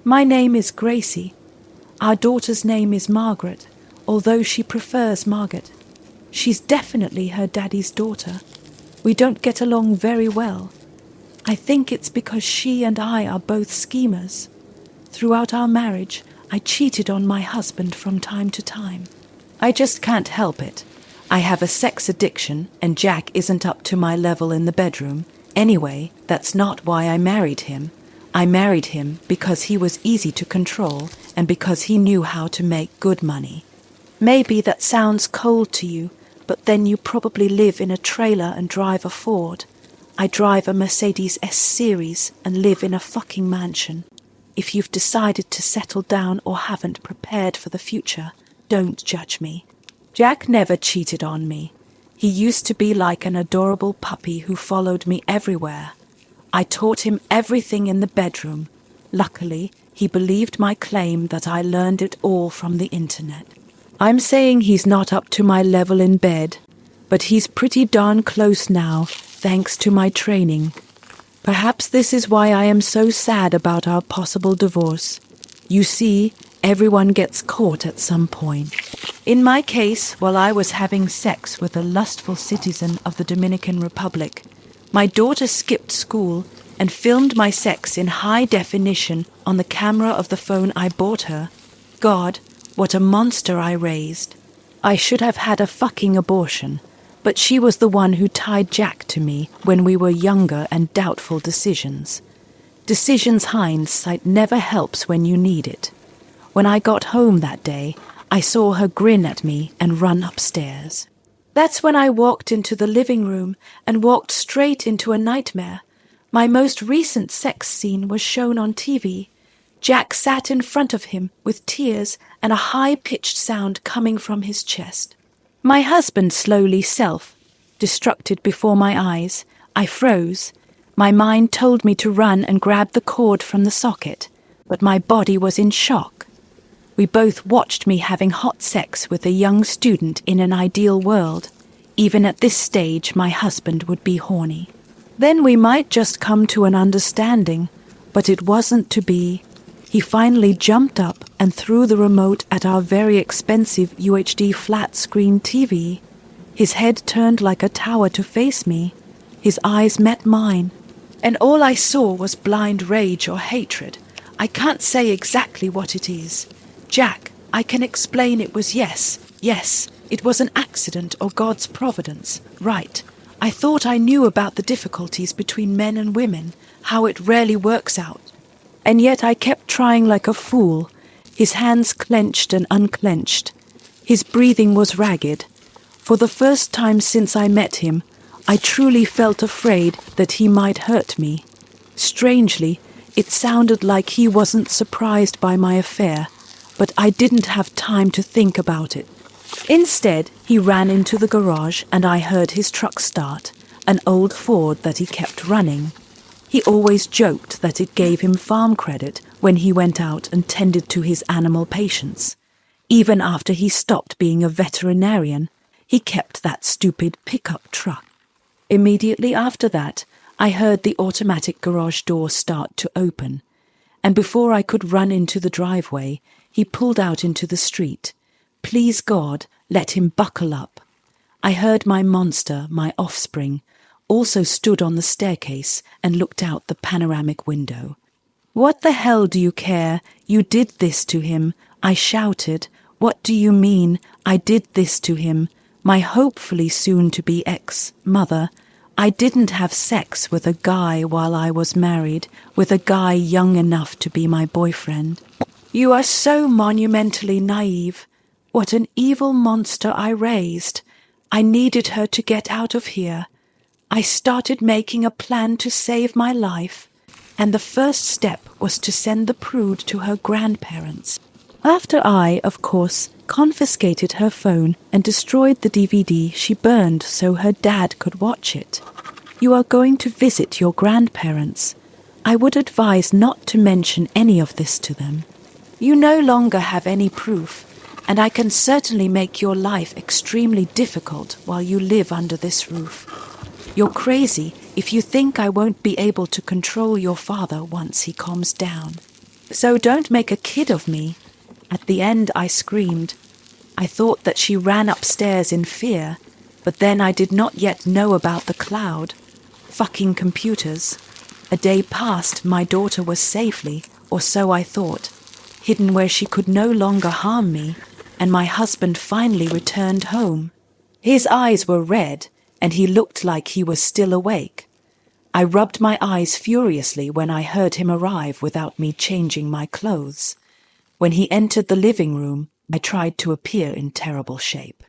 My name is Gracie. Our daughter's name is Margaret, although she prefers Margaret. She's definitely her daddy's daughter. We don't get along very well. I think it's because she and I are both schemers. Throughout our marriage, I cheated on my husband from time to time. I just can't help it. I have a sex addiction, and Jack isn't up to my level in the bedroom. Anyway, that's not why I married him. I married him because he was easy to control and because he knew how to make good money. Maybe that sounds cold to you, but then you probably live in a trailer and drive a Ford. I drive a Mercedes S-Series and live in a fucking mansion. If you've decided to settle down or haven't prepared for the future, don't judge me. Jack never cheated on me. He used to be like an adorable puppy who followed me everywhere. I taught him everything in the bedroom. Luckily, he believed my claim that I learned it all from the internet. I'm saying he's not up to my level in bed, but he's pretty darn close now, thanks to my training. Perhaps this is why I am so sad about our possible divorce. You see, everyone gets caught at some point. In my case, while I was having sex with a lustful citizen of the Dominican Republic, my daughter skipped school and filmed my sex in high definition on the camera of the phone I bought her. God, what a monster I raised. I should have had a fucking abortion, but she was the one who tied Jack to me when we were younger and doubtful decisions. Decisions hindsight never helps when you need it. When I got home that day, I saw her grin at me and run upstairs. That's when I walked into the living room and walked straight into a nightmare. My most recent sex scene was shown on TV. Jack sat in front of him with tears and a high-pitched sound coming from his chest. My husband slowly self-destructed before my eyes. I froze. My mind told me to run and grab the cord from the socket, but my body was in shock. We both watched me having hot sex with a young student in an ideal world. Even at this stage, my husband would be horny. Then we might just come to an understanding, but it wasn't to be. He finally jumped up and threw the remote at our very expensive UHD flat-screen TV. His head turned like a tower to face me. His eyes met mine, and all I saw was blind rage or hatred. I can't say exactly what it is. Jack, I can explain it was yes, it was an accident or God's providence, right. I thought I knew about the difficulties between men and women, how it rarely works out. And yet I kept trying like a fool. His hands clenched and unclenched. His breathing was ragged. For the first time since I met him, I truly felt afraid that he might hurt me. Strangely, it sounded like he wasn't surprised by my affair, but I didn't have time to think about it. Instead, he ran into the garage and I heard his truck start, an old Ford that he kept running. He always joked that it gave him farm credit when he went out and tended to his animal patients. Even after he stopped being a veterinarian, he kept that stupid pickup truck. Immediately after that, I heard the automatic garage door start to open, and before I could run into the driveway, he pulled out into the street. Please God, let him buckle up. I heard my monster, my offspring, also stood on the staircase and looked out the panoramic window. What the hell do you care? You did this to him. I shouted. What do you mean? I did this to him. My hopefully soon-to-be ex-mother. I didn't have sex with a guy while I was married, with a guy young enough to be my boyfriend. You are so monumentally naive. What an evil monster I raised. I needed her to get out of here. I started making a plan to save my life, and the first step was to send the prude to her grandparents. After I, of course, confiscated her phone and destroyed the DVD she burned so her dad could watch it. You are going to visit your grandparents. I would advise not to mention any of this to them. You no longer have any proof, and I can certainly make your life extremely difficult while you live under this roof. You're crazy if you think I won't be able to control your father once he calms down. So don't make a kid of me. At the end, I screamed. I thought that she ran upstairs in fear, but then I did not yet know about the cloud. Fucking computers. A day passed, my daughter was safely, or so I thought, hidden where she could no longer harm me, and my husband finally returned home. His eyes were red, and he looked like he was still awake. I rubbed my eyes furiously when I heard him arrive without me changing my clothes. When he entered the living room, I tried to appear in terrible shape.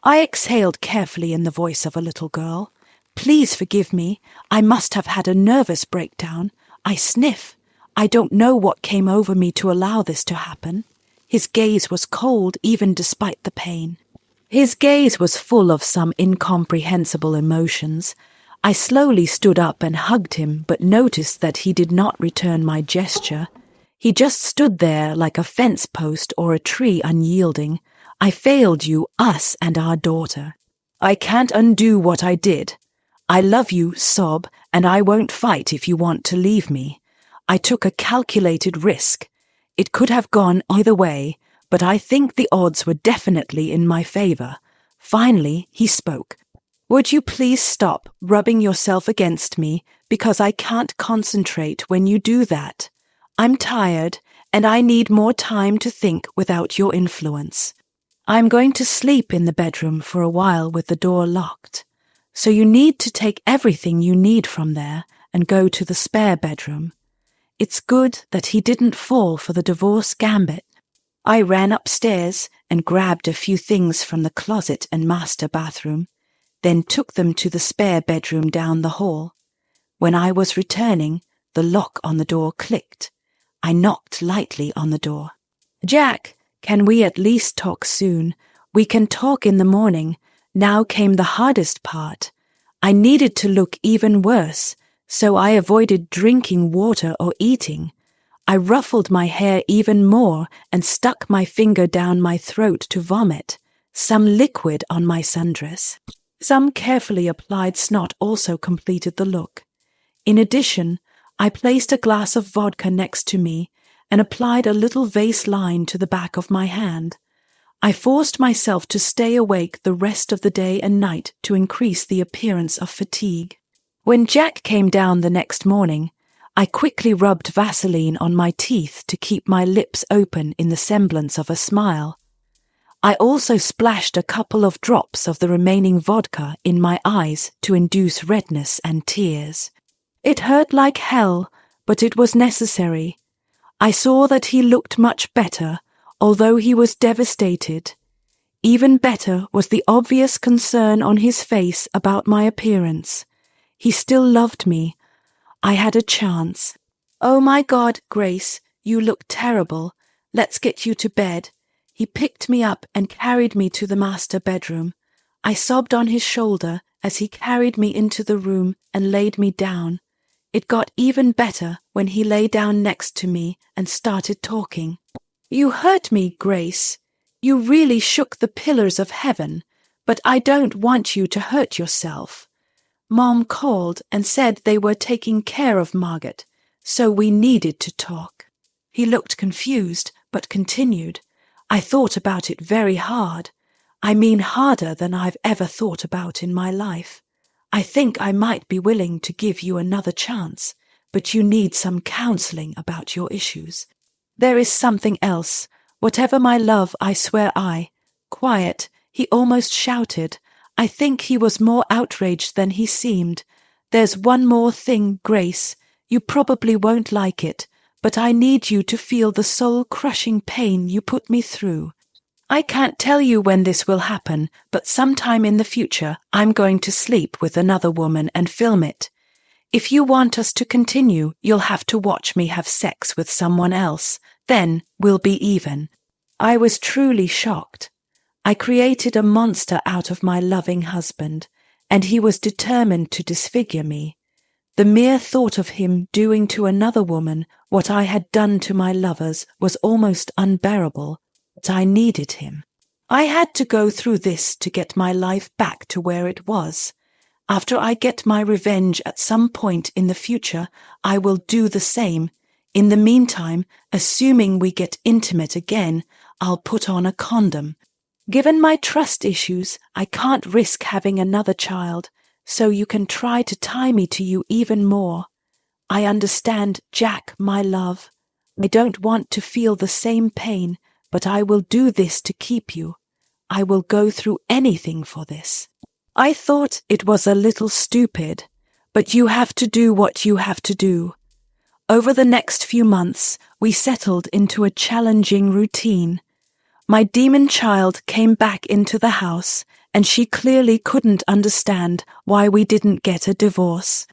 I exhaled carefully in the voice of a little girl. Please forgive me. I must have had a nervous breakdown. I sniff. I don't know what came over me to allow this to happen. His gaze was cold even despite the pain. His gaze was full of some incomprehensible emotions. I slowly stood up and hugged him, but noticed that he did not return my gesture. He just stood there like a fence post or a tree unyielding. I failed you, us, and our daughter. I can't undo what I did. I love you, sob, and I won't fight if you want to leave me. I took a calculated risk. It could have gone either way, but I think the odds were definitely in my favor. Finally, he spoke. Would you please stop rubbing yourself against me, because I can't concentrate when you do that. I'm tired, and I need more time to think without your influence. I'm going to sleep in the bedroom for a while with the door locked. So you need to take everything you need from there and go to the spare bedroom. It's good that he didn't fall for the divorce gambit. I ran upstairs and grabbed a few things from the closet and master bathroom, then took them to the spare bedroom down the hall. When I was returning, the lock on the door clicked. I knocked lightly on the door. Jack, can we at least talk soon? We can talk in the morning. Now came the hardest part. I needed to look even worse, so I avoided drinking water or eating. I ruffled my hair even more and stuck my finger down my throat to vomit, some liquid on my sundress. Some carefully applied snot also completed the look. In addition, I placed a glass of vodka next to me and applied a little vase line to the back of my hand. I forced myself to stay awake the rest of the day and night to increase the appearance of fatigue. When Jack came down the next morning, I quickly rubbed Vaseline on my teeth to keep my lips open in the semblance of a smile. I also splashed a couple of drops of the remaining vodka in my eyes to induce redness and tears. It hurt like hell, but it was necessary. I saw that he looked much better, although he was devastated. Even better was the obvious concern on his face about my appearance. He still loved me. I had a chance. Oh my God, Grace, you look terrible. Let's get you to bed. He picked me up and carried me to the master bedroom. I sobbed on his shoulder as he carried me into the room and laid me down. It got even better when he lay down next to me and started talking. You hurt me, Grace. You really shook the pillars of heaven, but I don't want you to hurt yourself. Mom called and said they were taking care of Margaret, so we needed to talk. He looked confused, but continued. I thought about it very hard. I mean harder than I've ever thought about in my life. I think I might be willing to give you another chance, but you need some counseling about your issues. There is something else. Whatever my love, I swear Quiet, he almost shouted. I think he was more outraged than he seemed. There's one more thing, Grace. You probably won't like it, but I need you to feel the soul-crushing pain you put me through. I can't tell you when this will happen, but sometime in the future I'm going to sleep with another woman and film it. If you want us to continue, you'll have to watch me have sex with someone else. Then we'll be even. I was truly shocked. I created a monster out of my loving husband, and he was determined to disfigure me. The mere thought of him doing to another woman what I had done to my lovers was almost unbearable, but I needed him. I had to go through this to get my life back to where it was. After I get my revenge at some point in the future, I will do the same. In the meantime, assuming we get intimate again, I'll put on a condom. Given my trust issues, I can't risk having another child, so you can try to tie me to you even more. I understand, Jack, my love. I don't want to feel the same pain, but I will do this to keep you. I will go through anything for this. I thought it was a little stupid, but you have to do what you have to do. Over the next few months, we settled into a challenging routine. My demon child came back into the house, and she clearly couldn't understand why we didn't get a divorce.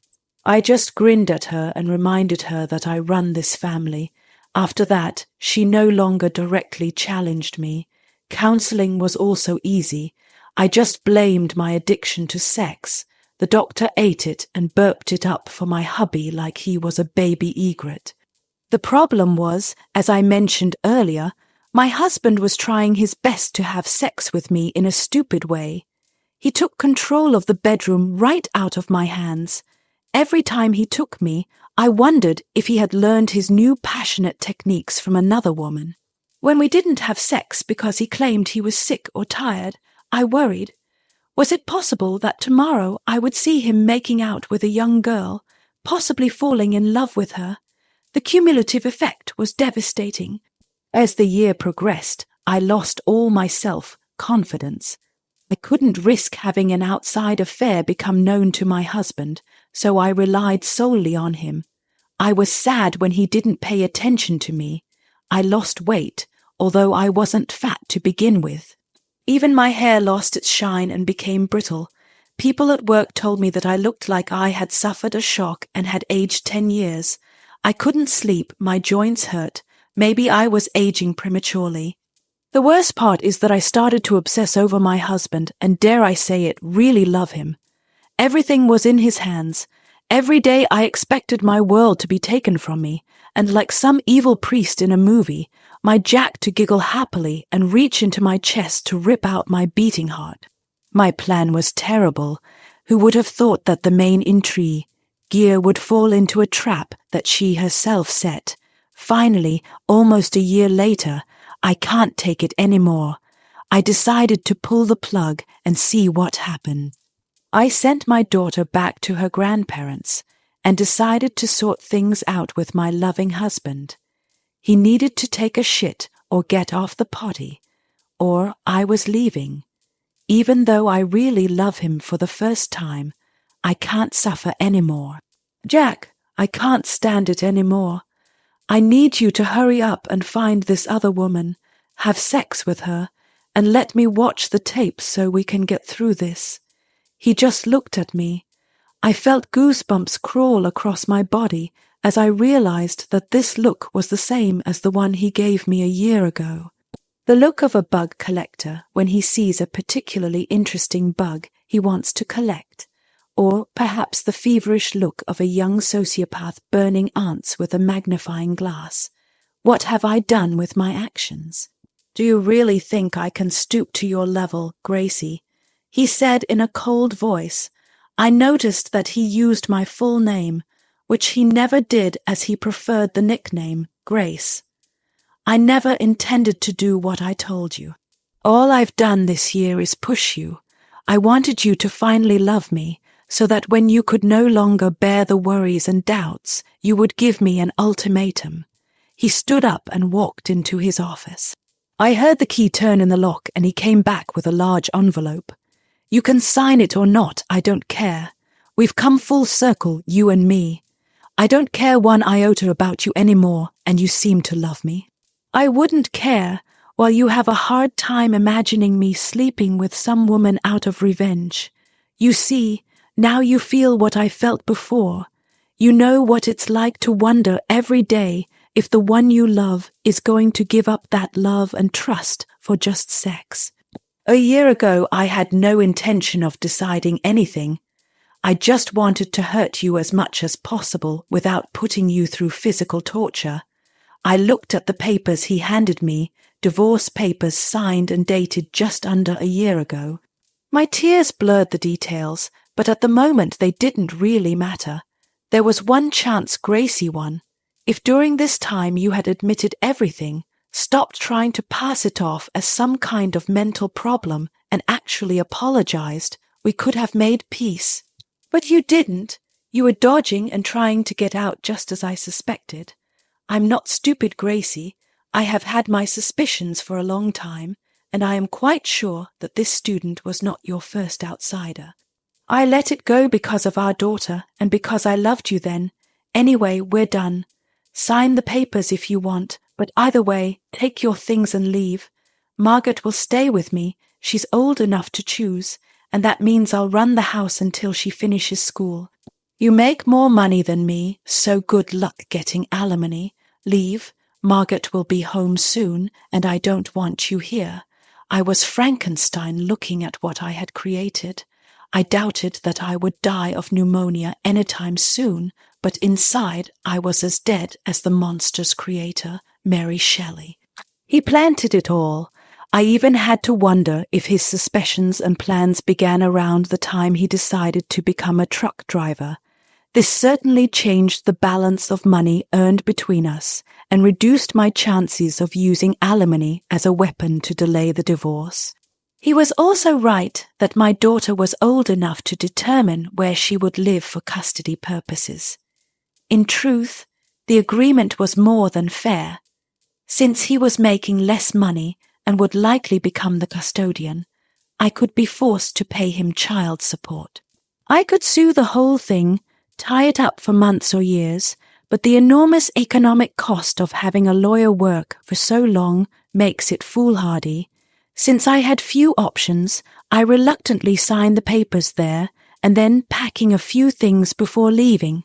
I just grinned at her and reminded her that I run this family. After that, she no longer directly challenged me. Counseling was also easy. I just blamed my addiction to sex. The doctor ate it and burped it up for my hubby like he was a baby egret. The problem was, as I mentioned earlier, my husband was trying his best to have sex with me in a stupid way. He took control of the bedroom right out of my hands. Every time he took me, I wondered if he had learned his new passionate techniques from another woman. When we didn't have sex because he claimed he was sick or tired, I worried. Was it possible that tomorrow I would see him making out with a young girl, possibly falling in love with her? The cumulative effect was devastating. As the year progressed, I lost all my self-confidence. I couldn't risk having an outside affair become known to my husband, so I relied solely on him. I was sad when he didn't pay attention to me. I lost weight, although I wasn't fat to begin with. Even my hair lost its shine and became brittle. People at work told me that I looked like I had suffered a shock and had aged 10 years. I couldn't sleep, my joints hurt. Maybe I was aging prematurely. The worst part is that I started to obsess over my husband and, dare I say it, really love him. Everything was in his hands. Every day I expected my world to be taken from me, and like some evil priest in a movie, my Jack to giggle happily and reach into my chest to rip out my beating heart. My plan was terrible. Who would have thought that the main intrigue, Gear, would fall into a trap that she herself set? Finally, almost a year later, I can't take it anymore. I decided to pull the plug and see what happened. I sent my daughter back to her grandparents and decided to sort things out with my loving husband. He needed to take a shit or get off the potty, or I was leaving. Even though I really love him for the first time, I can't suffer anymore. Jack, I can't stand it anymore. I need you to hurry up and find this other woman, have sex with her, and let me watch the tapes so we can get through this. He just looked at me. I felt goosebumps crawl across my body as I realized that this look was the same as the one he gave me a year ago. The look of a bug collector when he sees a particularly interesting bug he wants to collect, or perhaps the feverish look of a young sociopath burning ants with a magnifying glass. What have I done with my actions? Do you really think I can stoop to your level, Gracie? He said in a cold voice. I noticed that he used my full name, which he never did as he preferred the nickname, Grace. I never intended to do what I told you. All I've done this year is push you. I wanted you to finally love me, so that when you could no longer bear the worries and doubts, you would give me an ultimatum. He stood up and walked into his office. I heard the key turn in the lock and he came back with a large envelope. You can sign it or not, I don't care. We've come full circle, you and me. I don't care one iota about you anymore, and you seem to love me. I wouldn't care, while you have a hard time imagining me sleeping with some woman out of revenge. You see, now you feel what I felt before. You know what it's like to wonder every day if the one you love is going to give up that love and trust for just sex. A year ago, I had no intention of deciding anything. I just wanted to hurt you as much as possible without putting you through physical torture. I looked at the papers he handed me, divorce papers signed and dated just under a year ago. My tears blurred the details, but at the moment they didn't really matter. There was one chance Gracie won. If during this time you had admitted everything, stopped trying to pass it off as some kind of mental problem, and actually apologized, we could have made peace. But you didn't. You were dodging and trying to get out just as I suspected. I'm not stupid, Gracie. I have had my suspicions for a long time, and I am quite sure that this student was not your first outsider. I let it go because of our daughter and because I loved you then. Anyway, we're done. Sign the papers if you want, but either way, take your things and leave. Margaret will stay with me. She's old enough to choose, and that means I'll run the house until she finishes school. You make more money than me, so good luck getting alimony. Leave. Margaret will be home soon, and I don't want you here. I was Frankenstein looking at what I had created. I doubted that I would die of pneumonia anytime soon, but inside I was as dead as the monster's creator, Mary Shelley. He planted it all. I even had to wonder if his suspicions and plans began around the time he decided to become a truck driver. This certainly changed the balance of money earned between us and reduced my chances of using alimony as a weapon to delay the divorce. He was also right that my daughter was old enough to determine where she would live for custody purposes. In truth, the agreement was more than fair. Since he was making less money and would likely become the custodian, I could be forced to pay him child support. I could sue the whole thing, tie it up for months or years, but the enormous economic cost of having a lawyer work for so long makes it foolhardy. Since I had few options, I reluctantly signed the papers there and then packing a few things before leaving.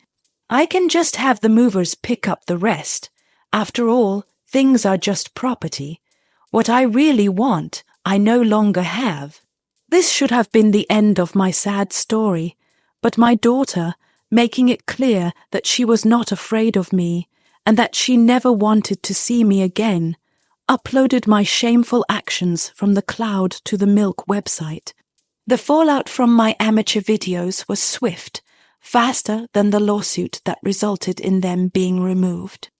I can just have the movers pick up the rest. After all, things are just property. What I really want, I no longer have. This should have been the end of my sad story, but my daughter, making it clear that she was not afraid of me and that she never wanted to see me again, uploaded my shameful actions from the cloud to the Milk website. The fallout from my amateur videos was swift, faster than the lawsuit that resulted in them being removed.